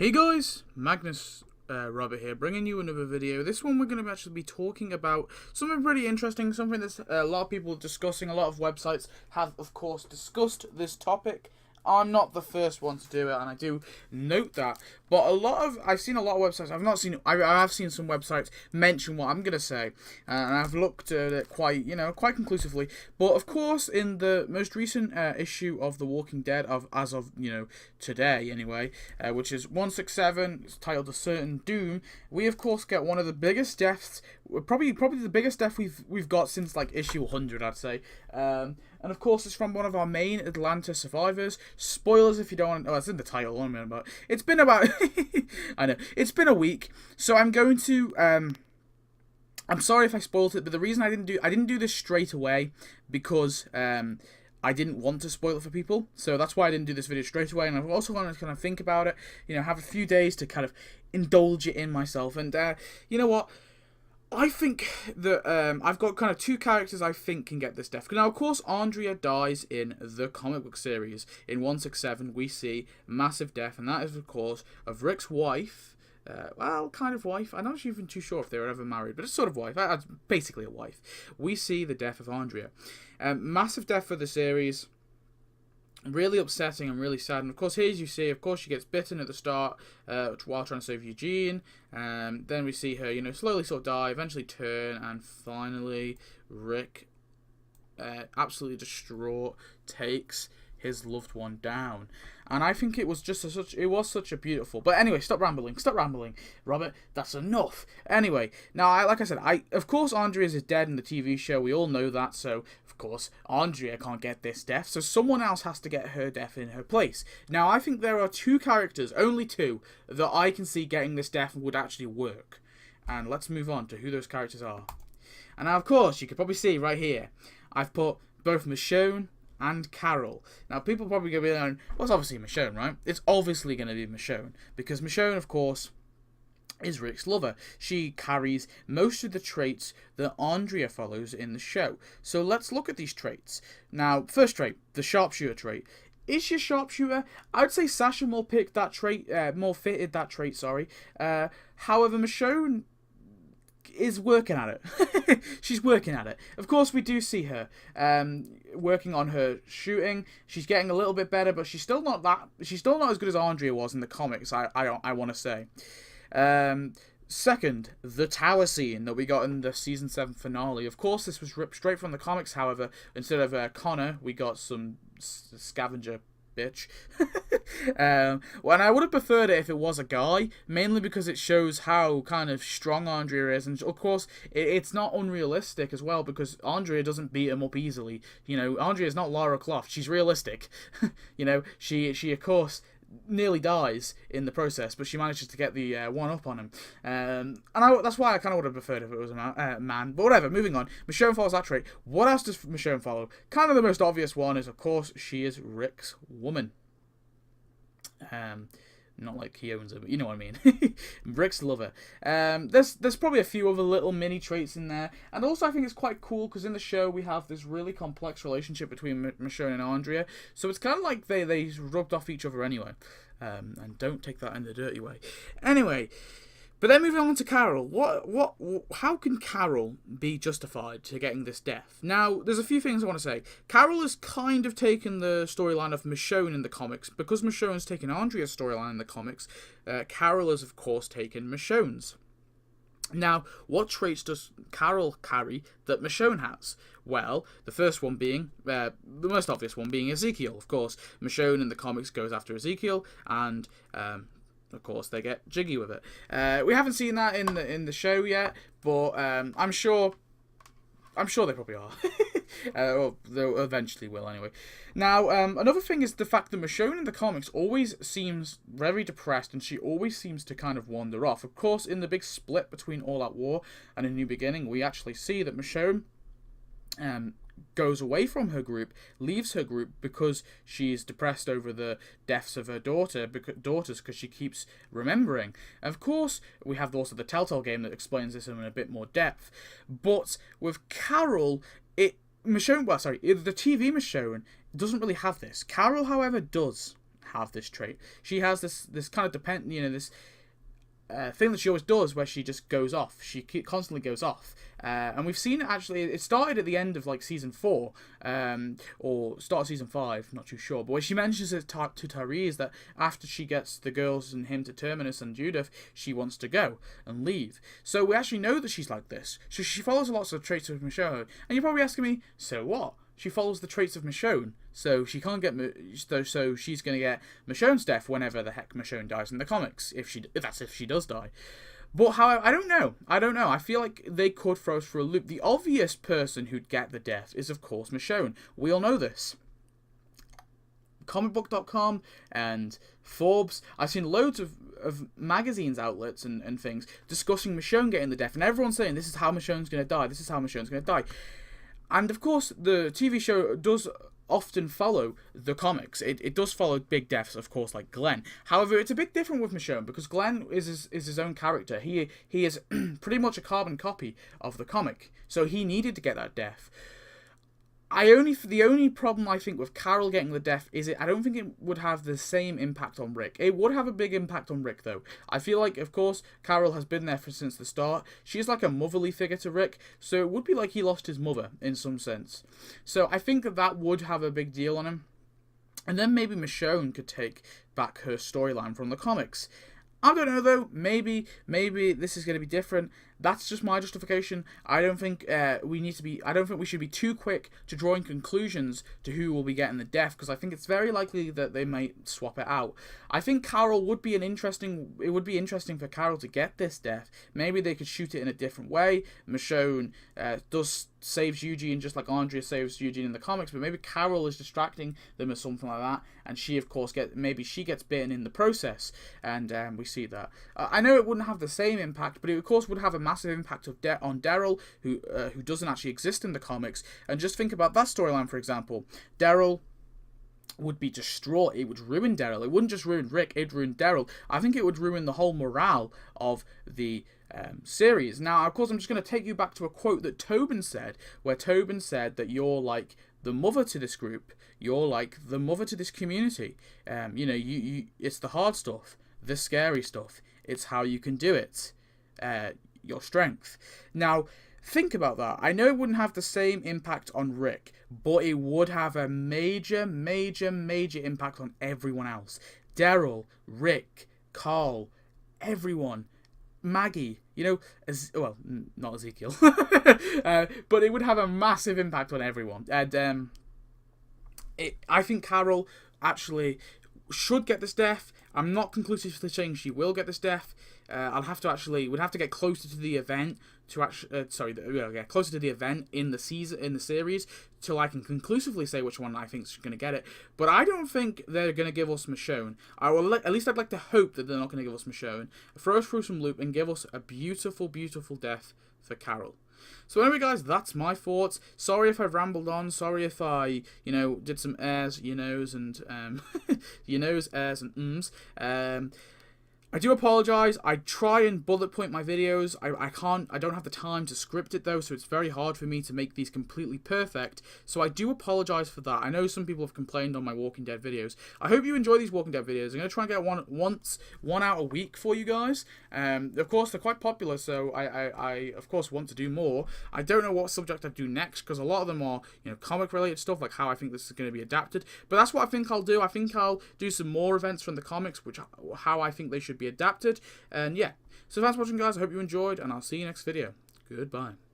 Hey guys, Magnus Robert here, bringing you another video. This one we're going to actually be talking about something pretty interesting, something that a lot of people are discussing. A lot of websites have, of course, discussed this topic. I'm not the first one to do it, and I do note that. But I've seen a lot of websites. I have seen some websites mention what I'm gonna say, and I've looked at it quite conclusively. But of course, in the most recent issue of The Walking Dead, as of today anyway, which is 167, it's titled "A Certain Doom," we of course get one of the biggest deaths, probably the biggest death we've got since like issue 100, I'd say. And of course, it's from one of our main Atlanta survivors. Spoilers if you don't want. Oh, it's in the title. What am I about? It's been about. I know it's been a week, so I'm going to. I'm sorry if I spoiled it, but the reason I didn't do this straight away because I didn't want to spoil it for people. So that's why I didn't do this video straight away. And I've also wanted to kind of think about it. Have a few days to kind of indulge it in myself. And you know what? I think that I've got kind of two characters I think can get this death. Now, of course, Andrea dies in the comic book series. In 167, we see massive death, and that is, of course, of Rick's wife. Well, kind of wife. I'm not even too sure if they were ever married, but it's sort of wife. Basically a wife. We see the death of Andrea. Massive death for the series. Really upsetting and really sad. And of course, here you see, of course, she gets bitten at the start while trying to save Eugene. Then we see her, slowly sort of die, eventually turn, and finally, Rick, absolutely distraught, takes his loved one down. And I think it was just such a beautiful. But anyway, stop rambling, Robert. That's enough. Anyway, now like I said, of course Andrea is dead in the TV show. We all know that. So of course Andrea can't get this death. So someone else has to get her death in her place. Now I think there are two characters, only two, that I can see getting this death would actually work. And let's move on to who those characters are. And now of course you can probably see right here, I've put both Michonne and Carol. Now, people probably going to be going, well, it's obviously Michonne, right? It's obviously going to be Michonne, because Michonne, of course, is Rick's lover. She carries most of the traits that Andrea follows in the show. So let's look at these traits. Now, first trait, the sharpshooter trait. Is she a sharpshooter? I would say Sasha more fitted that trait, however, Michonne is working at it. She's working at it. Of course, we do see her working on her shooting. She's getting a little bit better, but she's still not as good as Andrea was in the comics. I want to say. Second, the tower scene that we got in the season 7 finale. Of course, this was ripped straight from the comics. However, instead of Connor, we got some scavenger bitch. And I would have preferred it if it was a guy, mainly because it shows how kind of strong Andrea is, and of course it's not unrealistic as well, because Andrea doesn't beat him up easily. Andrea is not Lara Croft. She's realistic. She of course nearly dies in the process, but she manages to get the one up on him. That's why I kind of would have preferred if it was a man. But whatever, moving on. Michonne follows that trait. What else does Michonne follow? Kind of the most obvious one is, of course, she is Rick's woman. Not like he owns her, but you know what I mean. Rick's lover. There's probably a few other little mini traits in there, and also I think it's quite cool because in the show we have this really complex relationship between Michonne and Andrea, so it's kind of like they rubbed off each other anyway. And don't take that in the dirty way. Anyway. But then moving on to Carol, how can Carol be justified to getting this death? Now, there's a few things I want to say. Carol has kind of taken the storyline of Michonne in the comics. Because Michonne's taken Andrea's storyline in the comics, Carol has, of course, taken Michonne's. Now, what traits does Carol carry that Michonne has? Well, the first one being, the most obvious one being Ezekiel, of course. Michonne in the comics goes after Ezekiel, and of course, they get jiggy with it. We haven't seen that in the show yet, but I'm sure they probably are. Or they eventually will, anyway. Now, another thing is the fact that Michonne in the comics always seems very depressed, and she always seems to kind of wander off. Of course, in the big split between All Out War and A New Beginning, we actually see that Michonne goes away from her group, leaves her group because she's depressed over the deaths of her daughters because she keeps remembering. Of course, we have also the Telltale game that explains this in a bit more depth. But with Carol, the TV Michonne doesn't really have this. Carol, however, does have this trait. She has this kind of this thing that she always does, where she just goes off. She constantly goes off, and we've seen it actually. It started at the end of like season 4, or start of season 5, not too sure. But when she mentions it to Tyrese that after she gets the girls and him to Terminus and Judith, she wants to go and leave. So we actually know that she's like this. So she follows lots of traits of Michonne, and you're probably asking me, so what? She follows the traits of Michonne, so she can't get. So she's gonna get Michonne's death whenever the heck Michonne dies in the comics, if she does die. But however, I don't know. I feel like they could throw us for a loop. The obvious person who'd get the death is, of course, Michonne. We all know this. Comicbook.com and Forbes. I've seen loads of magazines, outlets, and things discussing Michonne getting the death, and everyone's saying this is how Michonne's gonna die. This is how Michonne's gonna die. And of course, the TV show does often follow the comics. It does follow big deaths, of course, like Glenn. However, it's a bit different with Michonne, because Glenn is his own character. He is pretty much a carbon copy of the comic, so he needed to get that death. The only problem I think with Carol getting the death is I don't think it would have the same impact on Rick. It would have a big impact on Rick, though. I feel like, of course, Carol has been there since the start. She's like a motherly figure to Rick, so it would be like he lost his mother in some sense. So I think that would have a big deal on him. And then maybe Michonne could take back her storyline from the comics. I don't know, though. Maybe this is going to be different. That's just my justification. I don't think we should be too quick to drawing conclusions to who will be getting the death, because I think it's very likely that they might swap it out. I think Carol would be it would be interesting for Carol to get this death. Maybe they could shoot it in a different way. Michonne saves Eugene just like Andrea saves Eugene in the comics, but maybe Carol is distracting them or something like that, and she, of course, gets bitten in the process, and we see that. I know it wouldn't have the same impact, but it, of course, would have a massive impact on Daryl, who doesn't actually exist in the comics. And just think about that storyline, for example. Daryl would be distraught. It would ruin Daryl. It wouldn't just ruin Rick, it'd ruin Daryl. I think it would ruin the whole morale of the series. Now, of course, I'm just going to take you back to a quote that Tobin said, where Tobin said that you're like the mother to this group. You're like the mother to this community. You it's the hard stuff, the scary stuff. It's how you can do it. Your strength. Now, think about that. I know it wouldn't have the same impact on Rick, but it would have a major, major, major impact on everyone else. Daryl, Rick, Carl, everyone. Maggie, not Ezekiel, but it would have a massive impact on everyone. And I think Carol actually should get this death. I'm not conclusively saying she will get this death. We'd have to get closer to the event closer to the event in the series, till I can conclusively say which one I think is going to get it. But I don't think they're going to give us Michonne. At least I'd like to hope that they're not going to give us Michonne. Throw us through some loop and give us a beautiful, beautiful death for Carol. So anyway, guys, that's my thoughts. Sorry if I've rambled on. Sorry if I, did some airs, and airs and ums. I do apologise. I try and bullet point my videos. I don't have the time to script it, though, so it's very hard for me to make these completely perfect. So I do apologise for that. I know some people have complained on my Walking Dead videos. I hope you enjoy these Walking Dead videos. I'm going to try and get one out a week for you guys. Of course, they're quite popular, so I of course want to do more. I don't know what subject I'd do next, because a lot of them are, comic-related stuff, like how I think this is going to be adapted. But that's what I think I'll do. I think I'll do some more events from the comics, how I think they should be adapted. And yeah, so thanks for watching, guys. I hope you enjoyed, and I'll see you next video. Goodbye.